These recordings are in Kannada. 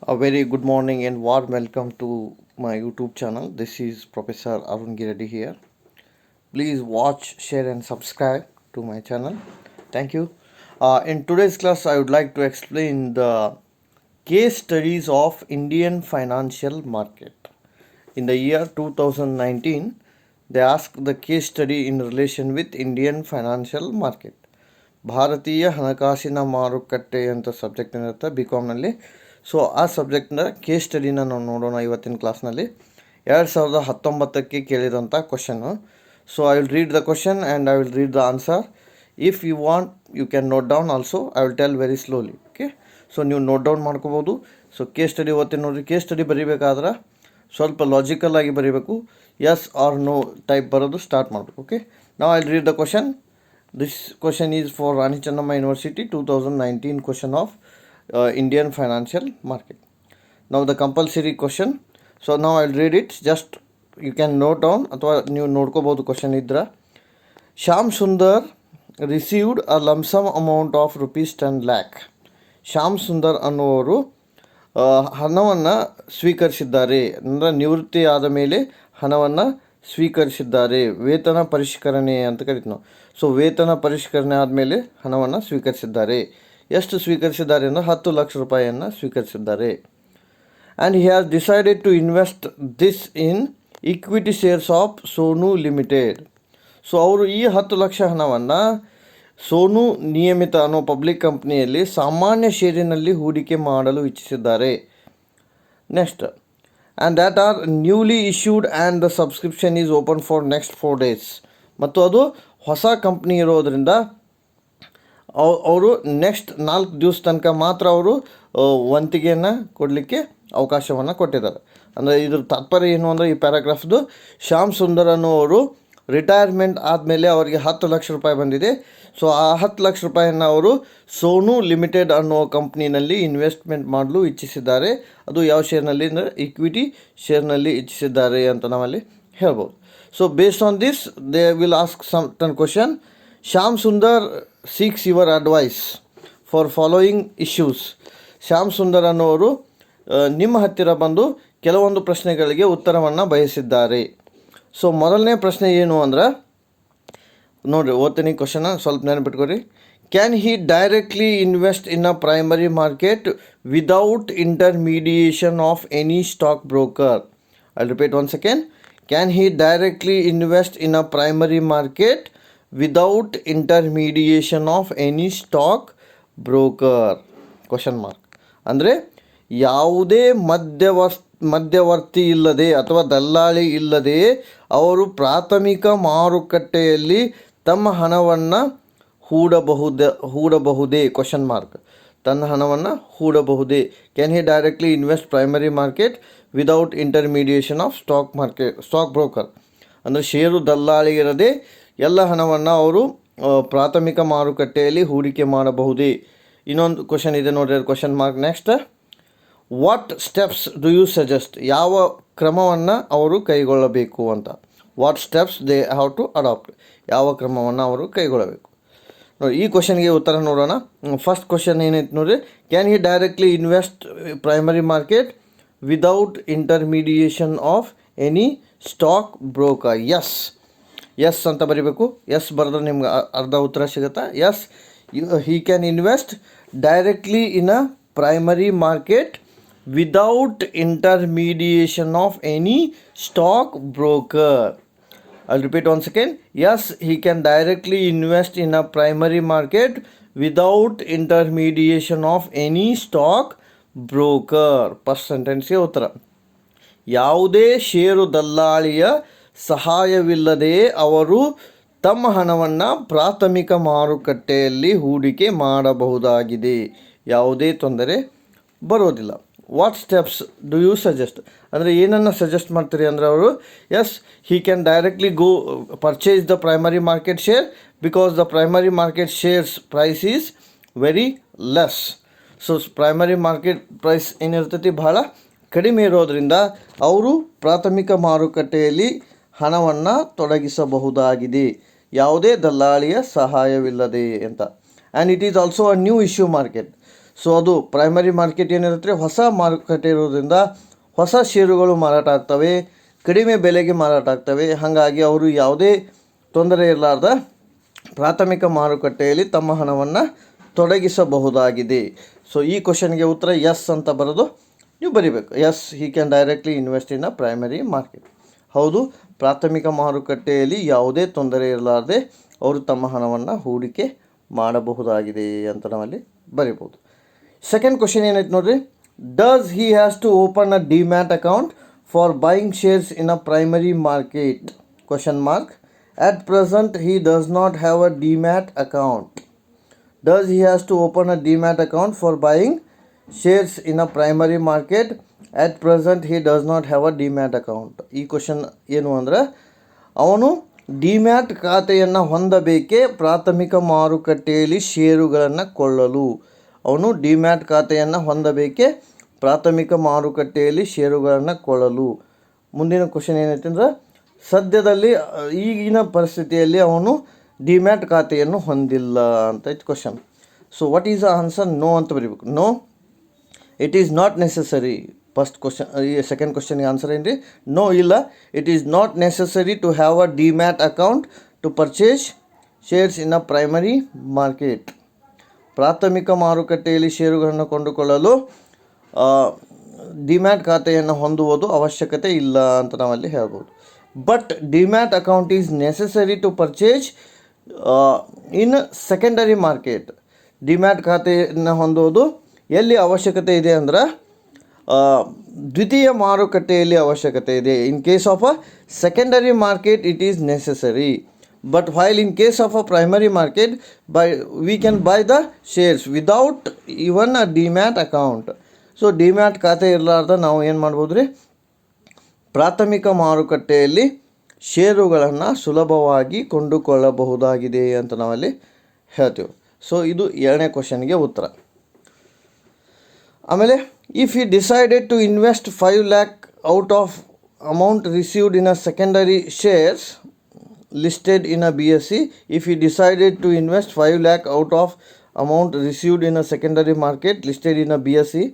A very good morning and warm welcome to my YouTube channel. This is Professor Arun Giredi here. Please watch, share, and subscribe to my channel. Thank you. In today's class, I would like to explain the case studies of Indian financial market. In the year 2019, they asked the case study in relation with Indian financial market. ಭಾರತೀಯ ಹಣಕಾಸಿನ ಮಾರುಕಟ್ಟೆ ಅಂತ ಸಬ್ಜೆಕ್ಟ್ ಏನಿರುತ್ತೆ ಬಿ ಕಾಮ್ನಲ್ಲಿ. ಸೊ ಆ ಸಬ್ಜೆಕ್ಟ್ನ ಕೇಸ್ ಸ್ಟಡಿನ ನಾವು ನೋಡೋಣ ಇವತ್ತಿನ ಕ್ಲಾಸ್ನಲ್ಲಿ. 2019ಕ್ಕೆ ಕೇಳಿದಂಥ question. So I will read the question and I will read the answer. If you want you can note down also. I will tell very slowly. Okay, so ನೀವು ನೋಟ್ ಡೌನ್ ಮಾಡ್ಕೋಬೋದು. ಸೊ ಕೇಸ್ ಸ್ಟಡಿ ಓದ್ತೀನಿ ನೋಡಿರಿ. ಕೇಸ್ ಸ್ಟಡಿ ಬರೀಬೇಕಾದ್ರೆ ಸ್ವಲ್ಪ ಲಾಜಿಕಲ್ ಆಗಿ ಬರೀಬೇಕು. ಎಸ್ ಆರ್ ನೋ ಟೈಪ್ ಬರೋದು ಸ್ಟಾರ್ಟ್ ಮಾಡಬೇಕು. ಓಕೆ, ನಾವು I will read the question. This question is for Rani Channamma University 2019 question of Indian financial market. Now the compulsory question. So now I'll read it. Just you can note down ಅಥವಾ ನೀವು ನೋಡ್ಕೋಬೋದು ಕ್ವಶನ್ ಇದ್ರೆ. Shyam Sundar received a lump sum amount of ₹10 lakh. Shyam Sundar ಅನ್ನುವರು ಹಣವನ್ನು ಸ್ವೀಕರಿಸಿದ್ದಾರೆ. ಅಂದರೆ ನಿವೃತ್ತಿ ಆದ ಮೇಲೆ ಹಣವನ್ನು ಸ್ವೀಕರಿಸಿದ್ದಾರೆ. ವೇತನ ಪರಿಷ್ಕರಣೆ ಅಂತ ಕರಿತೀವಿ ನಾವು. ಸೊ ವೇತನ ಪರಿಷ್ಕರಣೆ ಆದಮೇಲೆ ಹಣವನ್ನು ಸ್ವೀಕರಿಸಿದ್ದಾರೆ. ಎಷ್ಟು ಸ್ವೀಕರಿಸಿದ್ದಾರೆ ಅಂದರೆ 10 ಲಕ್ಷ ರೂಪಾಯಿಯನ್ನು ಸ್ವೀಕರಿಸಿದ್ದಾರೆ. And he has decided to invest this in equity shares of Sonu limited. So ಅವರು ಈ 10 ಲಕ್ಷ ಹಣವನ್ನು ಸೋನು ನಿಯಮಿತ ಅನ್ನೋ ಪಬ್ಲಿಕ್ ಕಂಪ್ನಿಯಲ್ಲಿ ಸಾಮಾನ್ಯ ಷೇರಿನಲ್ಲಿ ಹೂಡಿಕೆ ಮಾಡಲು ಇಚ್ಛಿಸಿದ್ದಾರೆ. Next, and that are newly issued and the subscription is open for next 4 days. ಮತ್ತು ಅದು ಹೊಸ ಕಂಪ್ನಿ ಇರೋದರಿಂದ ಅವರು ನೆಕ್ಸ್ಟ್ 4 ದಿವಸ ತನಕ ಮಾತ್ರ ಅವರು ವಂತಿಗೆಯನ್ನು ಕೊಡಲಿಕ್ಕೆ ಅವಕಾಶವನ್ನು ಕೊಟ್ಟಿದ್ದಾರೆ. ಅಂದರೆ ಇದ್ರ ತಾತ್ಪರ್ಯ ಏನು ಅಂದರೆ ಈ ಪ್ಯಾರಾಗ್ರಾಫ್ದು ಶ್ಯಾಮ್ ಸುಂದರ್ ಅನ್ನೋವರು ರಿಟೈರ್ಮೆಂಟ್ ಆದಮೇಲೆ ಅವರಿಗೆ 10 ಲಕ್ಷ ರೂಪಾಯಿ ಬಂದಿದೆ. ಸೊ ಆ 10 ಲಕ್ಷ ರೂಪಾಯಿಯನ್ನು ಅವರು ಸೋನು ಲಿಮಿಟೆಡ್ ಅನ್ನೋ ಕಂಪ್ನಿನಲ್ಲಿ ಇನ್ವೆಸ್ಟ್ಮೆಂಟ್ ಮಾಡಲು ಇಚ್ಛಿಸಿದ್ದಾರೆ. ಅದು ಯಾವ ಶೇರ್ನಲ್ಲಿ ಅಂದರೆ ಈಕ್ವಿಟಿ ಶೇರ್ನಲ್ಲಿ ಇಚ್ಛಿಸಿದ್ದಾರೆ ಅಂತ ನಾವಲ್ಲಿ ಹೇಳ್ಬೋದು. So based on this they will ask some question. Shyam Sundar seeks your advice for following issues. Shyam Sundar ಅನ್ನೋರು ನಿಮ್ಮ ಹತ್ತಿರ ಬಂದು ಕೆಲವೊಂದು ಪ್ರಶ್ನೆಗಳಿಗೆ ಉತ್ತರವನ್ನು ಬಯಸಿದ್ದಾರೆ. ಸೊ ಮೊದಲನೇ ಪ್ರಶ್ನೆ ಏನು ಅಂದ್ರೆ ನೋಡಿರಿ, ಓದ್ತೀನಿ ಕ್ವಶನ, ಸ್ವಲ್ಪ ನೆನಪಿಟ್ಕೊರಿ. Can he directly invest in a primary market without intermediation of any stock broker? I repeat one second. Can he directly invest in a primary market without intermediation of any stock broker? Question mark. ಅಂದರೆ ಯಾವುದೇ ಮಧ್ಯವರ್ತಿ ಇಲ್ಲದೆ ಅಥವಾ ದಲ್ಲಾಳಿ ಇಲ್ಲದೆ ಅವರು ಪ್ರಾಥಮಿಕ ಮಾರುಕಟ್ಟೆಯಲ್ಲಿ ತಮ್ಮ ಹಣವನ್ನು ಹೂಡಬಹುದೇ? Question mark. ತನ್ನ ಹಣವನ್ನು ಹೂಡಬಹುದೇ? Can he directly invest primary market without intermediation of stock broker? ಅಂದರೆ ಷೇರು ದಲ್ಲಾಳಿ ಇರದೆ ಎಲ್ಲ ಹಣವನ್ನು ಅವರು ಪ್ರಾಥಮಿಕ ಮಾರುಕಟ್ಟೆಯಲ್ಲಿ ಹೂಡಿಕೆ ಮಾಡಬಹುದೇ? ಇನ್ನೊಂದು ಕ್ವಶನ್ ಇದೆ ನೋಡಿರಿ, question mark. Next, what steps do you suggest? ಯಾವ ಕ್ರಮವನ್ನು ಅವರು ಕೈಗೊಳ್ಳಬೇಕು ಅಂತ. What steps they have to adopt? ಯಾವ ಕ್ರಮವನ್ನು ಅವರು ಕೈಗೊಳ್ಳಬೇಕು ನೋಡಿ. ಈ ಕ್ವಶನ್ಗೆ ಉತ್ತರ ನೋಡೋಣ. ಫಸ್ಟ್ ಕ್ವಶನ್ ಏನೈತೆ ನೋಡಿರಿ. Can he directly invest primary market without intermediation of any stock broker? Yes ಅಂತ ಬರೀಬೇಕು. ಎಸ್ ಬರೆದ್ರೆ ನಿಮ್ಗೆ ಅರ್ಧ ಉತ್ತರ ಸಿಗುತ್ತಾ. Yes, he can invest directly in a primary market without intermediation of any stock broker. I'll repeat once again. Yes, he can directly invest in a primary market without intermediation of any stock broker. First sentence ಉತ್ತರ. ಯಾವುದೇ ಷೇರು ದಲ್ಲಾಳಿಯ ಸಹಾಯವಿಲ್ಲದೆ ಅವರು ತಮ್ಮ ಹಣವನ್ನು ಪ್ರಾಥಮಿಕ ಮಾರುಕಟ್ಟೆಯಲ್ಲಿ ಹೂಡಿಕೆ ಮಾಡಬಹುದಾಗಿದೆ. ಯಾವುದೇ ತೊಂದರೆ ಬರೋದಿಲ್ಲ. What steps do you suggest? ಅಂದರೆ ಏನನ್ನು ಸಜೆಸ್ಟ್ ಮಾಡ್ತೀರಿ ಅಂದರೆ ಅವರು, yes, he can directly go purchase the primary market share because the primary market shares price is very less. So primary market price ಏನಿರ್ತೈತಿ ಬಹಳ ಕಡಿಮೆ ಇರೋದರಿಂದ ಅವರು ಪ್ರಾಥಮಿಕ ಮಾರುಕಟ್ಟೆಯಲ್ಲಿ ಹಣವನ್ನು ತೊಡಗಿಸಬಹುದಾಗಿದೆ ಯಾವುದೇ ದಲ್ಲಾಳಿಯ ಸಹಾಯವಿಲ್ಲದೆ ಅಂತ. And it is also a new issue market. So ಅದು ಪ್ರೈಮರಿ ಮಾರ್ಕೆಟ್ ಏನಿರುತ್ತೆ, ಹೊಸ ಮಾರುಕಟ್ಟೆ ಇರೋದ್ರಿಂದ ಹೊಸ ಷೇರುಗಳು ಮಾರಾಟ ಆಗ್ತವೆ, ಕಡಿಮೆ ಬೆಲೆಗೆ ಮಾರಾಟ ಆಗ್ತವೆ. ಹಾಗಾಗಿ ಅವರು ಯಾವುದೇ ತೊಂದರೆ ಇರಲಾರ್ದ ಪ್ರಾಥಮಿಕ ಮಾರುಕಟ್ಟೆಯಲ್ಲಿ ತಮ್ಮ ಹಣವನ್ನು ತೊಡಗಿಸಬಹುದಾಗಿದೆ. ಸೊ ಈ ಕ್ವಶನ್ಗೆ ಉತ್ತರ ಎಸ್ ಅಂತ ಬರೋದು ನೀವು ಬರಿಬೇಕು. Yes, he can directly invest in a primary market. ಹೌದು, ಪ್ರಾಥಮಿಕ ಮಾರುಕಟ್ಟೆಯಲ್ಲಿ ಯಾವುದೇ ತೊಂದರೆ ಇರಲಾರ್ದೆ ಅವರು ತಮ್ಮ ಹಣವನ್ನು ಹೂಡಿಕೆ ಮಾಡಬಹುದಾಗಿದೆ ಅಂತ ನಾವಲ್ಲಿ ಬರಿಬೋದು. ಸೆಕೆಂಡ್ ಕ್ವಶನ್ ಏನೈತೆ ನೋಡ್ರಿ, does he has to open a demat account for buying shares in a primary market? Question mark. At present he does not have a demat account. Does he has to open a demat account for buying shares in a primary market? At present he does not have a demat account. ಈ ಕ್ವಶನ್ ಏನು ಅಂದರೆ, ಅವನು ಡಿಮ್ಯಾಟ್ ಖಾತೆಯನ್ನು ಹೊಂದಬೇಕೇ ಪ್ರಾಥಮಿಕ ಮಾರುಕಟ್ಟೆಯಲ್ಲಿ ಷೇರುಗಳನ್ನು ಕೊಳ್ಳಲು? ಅವನು ಡಿಮ್ಯಾಟ್ ಖಾತೆಯನ್ನು ಹೊಂದಬೇಕೇ ಪ್ರಾಥಮಿಕ ಮಾರುಕಟ್ಟೆಯಲ್ಲಿ ಷೇರುಗಳನ್ನು ಕೊಳ್ಳಲು? ಮುಂದಿನ ಕ್ವಶನ್ ಏನೈತೆ ಅಂದರೆ, ಸದ್ಯದಲ್ಲಿ ಈಗಿನ ಪರಿಸ್ಥಿತಿಯಲ್ಲಿ ಅವನು ಡಿಮ್ಯಾಟ್ ಖಾತೆಯನ್ನು ಹೊಂದಿಲ್ಲ ಅಂತ ಇತ್ತು question. So what is the answer? No ಅಂತ ಬರೀಬೇಕು. No, it is not necessary. First question, ಈ ಸೆಕೆಂಡ್ ಕ್ವಶನ್ಗೆ ಆನ್ಸರ್ ಏನು ರೀ? ನೋ, ಇಲ್ಲ. It is not necessary to have a demat account to purchase shares in a primary market. ಪ್ರಾಥಮಿಕ ಮಾರುಕಟ್ಟೆಯಲ್ಲಿ ಷೇರುಗಳನ್ನು ಕೊಂಡುಕೊಳ್ಳಲು ಡಿಮ್ಯಾಟ್ ಖಾತೆಯನ್ನು ಹೊಂದುವುದು ಅವಶ್ಯಕತೆ ಇಲ್ಲ ಅಂತ ನಾವಲ್ಲಿ ಹೇಳ್ಬೋದು. But demat account is necessary to purchase in secondary market. Demat ಖಾತೆಯನ್ನು ಹೊಂದುವುದು ಎಲ್ಲಿ ಅವಶ್ಯಕತೆ ಇದೆ ಅಂದ್ರೆ, ದ್ವಿತೀಯ ಮಾರುಕಟ್ಟೆಯಲ್ಲಿ ಅವಶ್ಯಕತೆ ಇದೆ. In case of a secondary market it is necessary, but while in case of a primary market we can buy the shares without even a demat account. So demat ಖಾತೆ ಇರಲಾರ್ದ ನಾವು ಏನು ಮಾಡ್ಬೋದು ರೀ, ಪ್ರಾಥಮಿಕ ಮಾರುಕಟ್ಟೆಯಲ್ಲಿ ಷೇರುಗಳನ್ನು ಸುಲಭವಾಗಿ ಕೊಂಡುಕೊಳ್ಳಬಹುದಾಗಿದೆ ಅಂತ ನಾವಲ್ಲಿ ಹೇಳ್ತೀವಿ. ಸೊ ಇದು ಎರಡನೇ ಕ್ವಶನ್ಗೆ ಉತ್ತರ. ಆಮೇಲೆ, if you decided to invest 5 lakh out of amount received in a secondary shares listed in a BSE, if he decided to invest 5 lakh out of amount received in a secondary market listed in a BSE,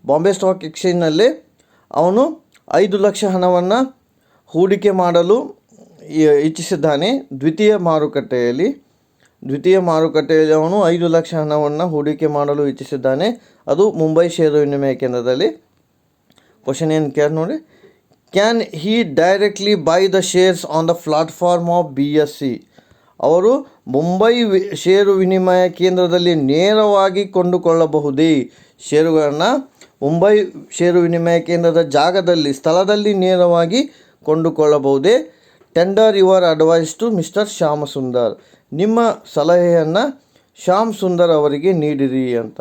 Bombay stock ಎಕ್ಸ್ಚೇಂಜ್ನಲ್ಲಿ ಅವನು 5 ಲಕ್ಷ ಹಣವನ್ನು ಹೂಡಿಕೆ ಮಾಡಲು ಇಚ್ಛಿಸಿದ್ದಾನೆ. ದ್ವಿತೀಯ ಮಾರುಕಟ್ಟೆಯಲ್ಲಿ ಅವನು 5 ಲಕ್ಷ ಹಣವನ್ನು ಹೂಡಿಕೆ ಮಾಡಲು ಇಚ್ಛಿಸಿದ್ದಾನೆ. ಅದು ಮುಂಬೈ ಷೇರು ವಿನಿಮಯ ಕೇಂದ್ರದಲ್ಲಿ. ಕ್ವಶನ್ ಏನು ಕೇಳಿ ನೋಡಿ, can he directly buy the shares on the platform of BSE? ಅವರು ಮುಂಬೈ ಷೇರು ವಿನಿಮಯ ಕೇಂದ್ರದಲ್ಲಿ ನೇರವಾಗಿ ಕೊಂಡುಕೊಳ್ಳಬಹುದೇ? ಷೇರುಗಳನ್ನು ಮುಂಬೈ ಷೇರು ವಿನಿಮಯ ಕೇಂದ್ರದ ಸ್ಥಳದಲ್ಲಿ ನೇರವಾಗಿ ಕೊಂಡುಕೊಳ್ಳಬಹುದೇ? Tender your advice to mister Shyam Sundar. ನಿಮ್ಮ ಸಲಹೆಯನ್ನು ಶ್ಯಾಮ್ ಸುಂದರ್ ಅವರಿಗೆ ನೀಡಿರಿ ಅಂತ.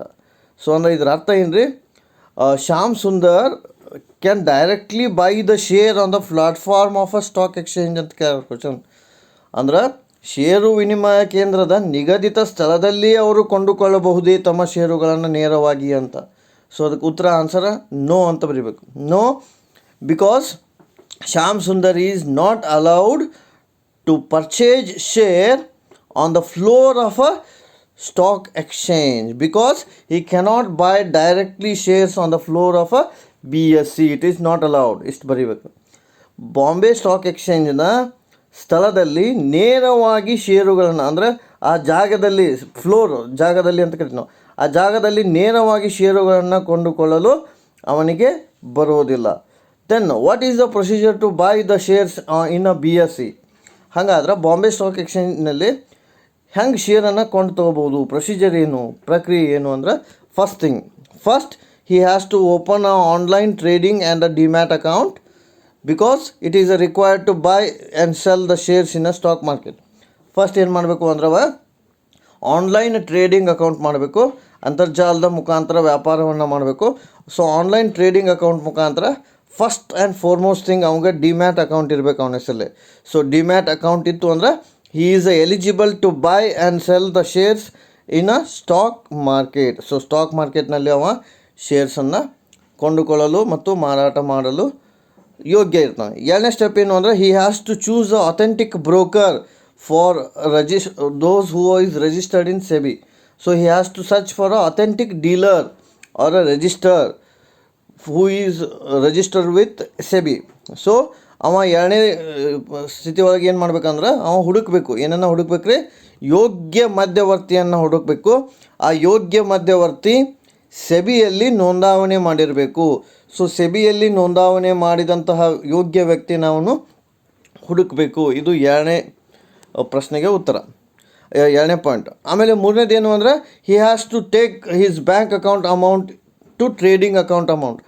ಸೊ ಅಂದರೆ ಇದರ ಅರ್ಥ ಏನು ರೀ, Shyam Sundar can directly buy the share on the platform of a stock exchange ಅಂತ ಕೇಳೋ ಕ್ವಶನ್. ಅಂದ್ರೆ ಷೇರು ವಿನಿಮಯ ಕೇಂದ್ರದ ನಿಗದಿತ ಸ್ಥಳದಲ್ಲಿ ಅವರು ಕೊಂಡುಕೊಳ್ಳಬಹುದೇ ತಮ್ಮ ಷೇರುಗಳನ್ನು ನೇರವಾಗಿ ಅಂತ. ಸೊ ಅದಕ್ಕೆ ಉತ್ತರ ಆನ್ಸರ ನೋ ಅಂತ ಬರೀಬೇಕು. No, because Shyam Sundar is not allowed to purchase share on the floor of a stock exchange because he cannot buy directly shares on the floor of a BSE. It is not allowed. ಇಷ್ಟು ಬರೀಬೇಕು. ಬಾಂಬೆ ಸ್ಟಾಕ್ ಎಕ್ಸ್ಚೇಂಜ್ನ ಸ್ಥಳದಲ್ಲಿ ನೇರವಾಗಿ ಷೇರುಗಳನ್ನು, ಅಂದರೆ ಆ ಜಾಗದಲ್ಲಿ ಜಾಗದಲ್ಲಿ ಅಂತ ಕರಿತೀವಿ ನಾವು, ಆ ಜಾಗದಲ್ಲಿ ನೇರವಾಗಿ ಷೇರುಗಳನ್ನು ಕೊಂಡುಕೊಳ್ಳಲು ಅವನಿಗೆ ಬರೋದಿಲ್ಲ. Then what is the procedure to buy the shares in a BSE? ಹಾಗಾದ್ರೆ ಬಾಂಬೆ ಸ್ಟಾಕ್ ಎಕ್ಸ್ಚೇಂಜ್ನಲ್ಲಿ ಹೆಂಗೆ ಶೇರನ್ನು ಕೊಂಡು ತೊಗೋಬೋದು, ಪ್ರೊಸೀಜರ್ ಏನು, ಪ್ರಕ್ರಿಯೆ ಏನು ಅಂದರೆ, first he has to open an online trading and a demat account because it is required to buy and sell the shares in a stock market. First ಏನು ಮಾಡಬೇಕು ಅಂದ್ರೆ ಆನ್ಲೈನ್ ಟ್ರೇಡಿಂಗ್ ಅಕೌಂಟ್ ಮಾಡಬೇಕು, ಅಂತರ್ಜಾಲದ ಮುಖಾಂತರ ವ್ಯಾಪಾರವನ್ನು ಮಾಡಬೇಕು. ಸೊ ಆನ್ಲೈನ್ ಟ್ರೇಡಿಂಗ್ ಅಕೌಂಟ್ ಮುಖಾಂತರ ಫಸ್ಟ್ ಆ್ಯಂಡ್ ಫಾರ್ಮೋಸ್ಟ್ ಥಿಂಗ್ ಅವ್ಗೆ ಡಿಮ್ಯಾಟ್ ಅಕೌಂಟ್ ಇರಬೇಕು ಅವನ ಹೆಸರಲ್ಲಿ. ಸೊ ಡಿಮ್ಯಾಟ್ ಅಕೌಂಟ್ ಇತ್ತು ಅಂದರೆ he is eligible to buy and sell the shares in a stock market. So stock ಮಾರ್ಕೆಟ್ನಲ್ಲಿ ಅವ ಶೇರ್ಸನ್ನು ಕೊಂಡುಕೊಳ್ಳಲು ಮತ್ತು ಮಾರಾಟ ಮಾಡಲು ಯೋಗ್ಯ ಇರ್ತಾನೆ. ಎರಡನೇ ಸ್ಟೆಪ್ ಏನು ಅಂದರೆ he has to choose a authentic broker for those who is registered in SEBI. So he has to search for an authentic dealer or a register who is registered with SEBI. So ಅವ ಎರಡನೇ ಸ್ಥಿತಿ ಒಳಗೆ ಏನು ಮಾಡ್ಬೇಕಂದ್ರೆ ಅವ ಹುಡುಕಬೇಕು, ಏನನ್ನು ಹುಡುಕ್ಬೇಕ್ರಿ, ಯೋಗ್ಯ ಮಧ್ಯವರ್ತಿಯನ್ನು ಹುಡುಕಬೇಕು. ಆ ಯೋಗ್ಯ ಮಧ್ಯವರ್ತಿ ಸೆಬಿಯಲ್ಲಿ ನೋಂದಾವಣೆ ಮಾಡಿರಬೇಕು. ಸೊ ಸೆಬಿಯಲ್ಲಿ ನೋಂದಾವಣೆ ಮಾಡಿದಂತಹ ಯೋಗ್ಯ ವ್ಯಕ್ತಿ ನಾವು ಹುಡುಕಬೇಕು. ಇದು ಎರಡನೇ ಪ್ರಶ್ನೆಗೆ ಉತ್ತರ, ಎರಡನೇ ಪಾಯಿಂಟ್. ಆಮೇಲೆ ಮೂರನೇದು ಏನು ಅಂದರೆ, he has to take his bank account amount to trading account amount.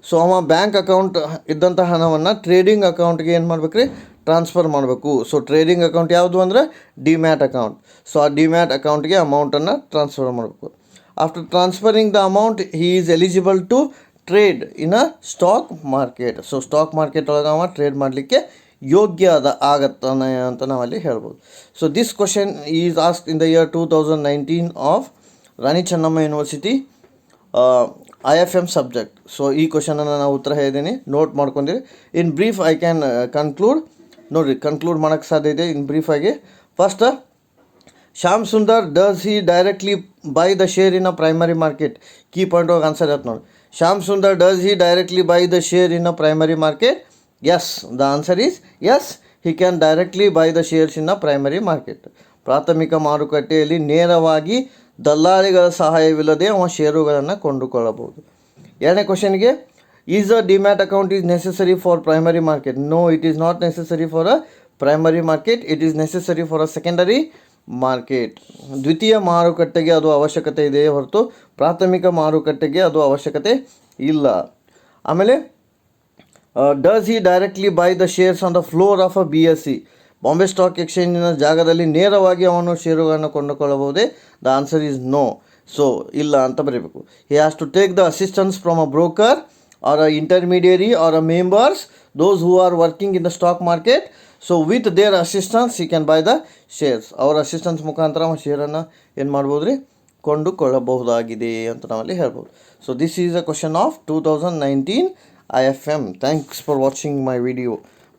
So ಅವ ಬ್ಯಾಂಕ್ ಅಕೌಂಟ್ ಇದ್ದಂಥ ಹಣವನ್ನು ಟ್ರೇಡಿಂಗ್ ಅಕೌಂಟ್ಗೆ ಏನು ಮಾಡಬೇಕ್ರಿ, ಟ್ರಾನ್ಸ್ಫರ್ ಮಾಡಬೇಕು. ಸೊ ಟ್ರೇಡಿಂಗ್ ಅಕೌಂಟ್ ಯಾವುದು ಅಂದರೆ ಡಿಮ್ಯಾಟ್ ಅಕೌಂಟ್. ಸೊ ಆ ಡಿಮ್ಯಾಟ್ ಅಕೌಂಟ್ಗೆ ಅಮೌಂಟನ್ನು ಟ್ರಾನ್ಸ್ಫರ್ ಮಾಡಬೇಕು. After transferring the amount he is eligible to trade in a stock market. So stock market ಒಳಗೆ ಅವ ಟ್ರೇಡ್ ಮಾಡಲಿಕ್ಕೆ ಯೋಗ್ಯ ಆಗತ್ತಾನೆ ಅಂತ ನಾವಲ್ಲಿ ಹೇಳ್ಬೋದು. So this question is asked in the year 2019 of Rani Chennamma university IFM subject. So ಈ ಕ್ವಶನನ್ನು ನಾವು ಉತ್ತರ ಹೇಳಿದ್ದೀನಿ, ನೋಟ್ ಮಾಡ್ಕೊಂಡಿರಿ. In brief I can conclude. ನೋಡಿರಿ, ಕನ್ಕ್ಲೂಡ್ ಮಾಡೋಕ್ಕೆ ಸಾಧ್ಯ ಇದೆ ಇನ್ ಬ್ರೀಫ್ ಆಗಿ. First, Shyam Sundar does he directly buy the share in a primary market? Key point ಹೋಗಿ ಆನ್ಸರ್ ಆಯ್ತು ನೋಡಿ. Shyam Sundar does he directly buy the share in a primary market? Yes, the answer is yes, he can directly buy the shares in a primary market. ಪ್ರಾಥಮಿಕ ಮಾರುಕಟ್ಟೆಯಲ್ಲಿ ನೇರವಾಗಿ ದಲ್ಲಾಳಿಗಳ ಸಹಾಯವಿಲ್ಲದೆ ಅವ ಷೇರುಗಳನ್ನು ಕೊಂಡುಕೊಳ್ಳಬಹುದು. ಎರಡನೇ ಕ್ವಶನ್ಗೆ, is a demat account is necessary for primary market? No, it is not necessary for a primary market, it is necessary for a secondary market. ದ್ವಿತೀಯ ಮಾರುಕಟ್ಟೆಗೆ ಅದು ಅವಶ್ಯಕತೆ ಇದೆಯೇ ಹೊರತು ಪ್ರಾಥಮಿಕ ಮಾರುಕಟ್ಟೆಗೆ ಅದು ಅವಶ್ಯಕತೆ ಇಲ್ಲ. ಆಮೇಲೆ, does he directly buy the shares on the floor of a BSE? Bombay stock ಎಕ್ಸ್ಚೇಂಜಿನ ಜಾಗದಲ್ಲಿ ನೇರವಾಗಿ ಅವನು ಷೇರುಗಳನ್ನು ಕೊಂಡುಕೊಳ್ಳಬಹುದೇ? The answer is no. So ಇಲ್ಲ ಅಂತ ಬರೀಬೇಕು. He has to take the assistance from a broker or a intermediary or a members, those who are working in the stock market. So with their assistance he can buy the shares. ಅವರ ಅಸಿಸ್ಟೆನ್ಸ್ ಮುಖಾಂತರ ಅವನು ಶೇರನ್ನು ಏನು ಮಾಡ್ಬೋದು ರೀ, ಕೊಂಡುಕೊಳ್ಳಬಹುದಾಗಿದೆ ಅಂತ ನಾವಲ್ಲಿ ಹೇಳ್ಬೋದು. So this is a question of 2019 IFM. Thanks for watching my video.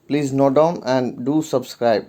Please note down and do subscribe.